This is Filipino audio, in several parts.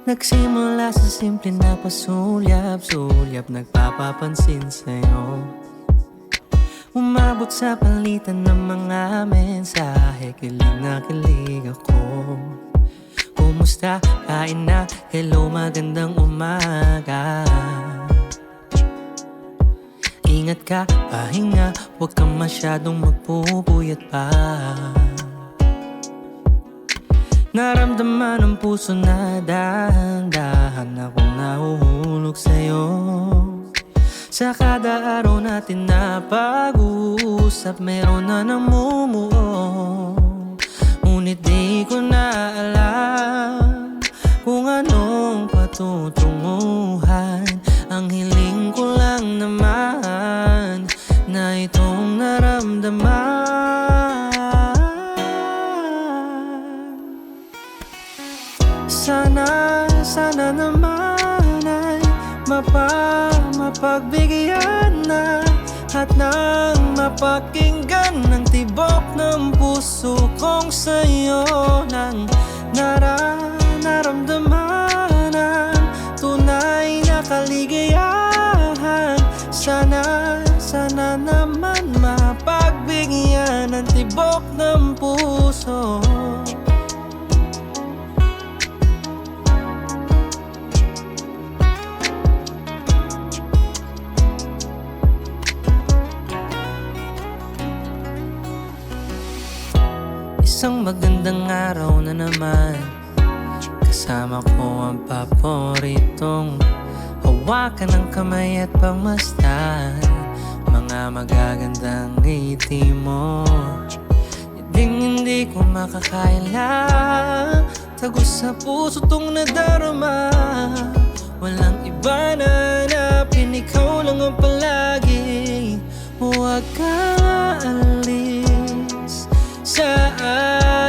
Nagsimula sa simple na pasulyap-sulyap, nagpapapansin sa'yo. Umabot sa palitan ng mga mensahe, kilig na kilig ako. Kumusta? Kain na? Hello, magandang umaga. Ingat ka, pahinga, huwag kang masyadong magpupuyat pa. Naramdaman ng puso na dahan-dahan akong nahuhulog sa'yo. Sa kada araw natin na pag-uusap, meron na namumuo. Ngunit di ko na alam kung anong patutunguhan. Ang hiling ko lang naman na itong naramdaman. Sana naman ay mapagbigyan na at nang mapakinggan ng tibok ng puso kong sa'yo nang naramdaman ang tunay na kaligayahan. Sana naman mapagbigyan ng tibok ng puso. Isang magandang araw na naman, kasama ko ang paboritong hawakan ng kamay at pangmasdan. Mga magagandang ngiti mo, hindi ko makakaila. Tagos sa puso tong nadarama, walang iba na hanapin, ikaw lang ang palagi. Huwag kang aalis sa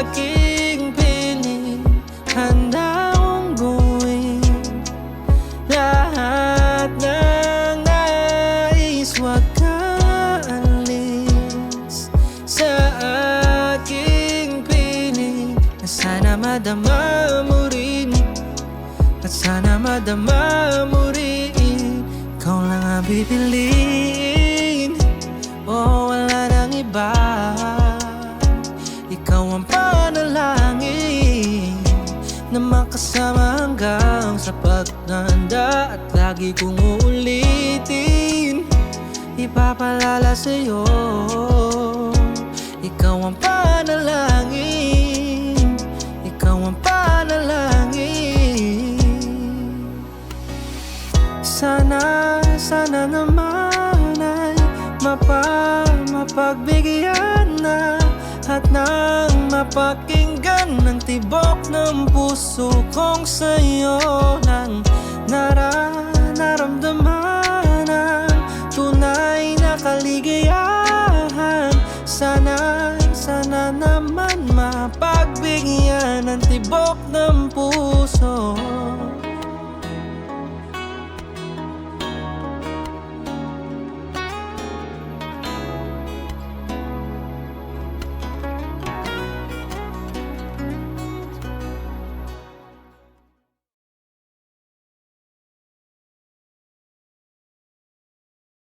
aking piling, handa akong gawin lahat ng nais. Huwag ka alis sa aking piling, na sana madama mo rin, at sana madama mo rin. Ikaw lang ang pipiliin, oh wala nang iba. Ikaw ang panalangin na makasama hanggang sa pagtanda. At lagi kong uulitin, ipapalala sa'yo. Ikaw ang panalangin, ikaw ang panalangin. Sana naman ay mapagbigyan na at nang mapakinggan ng tibok ng puso kong sa'yo nang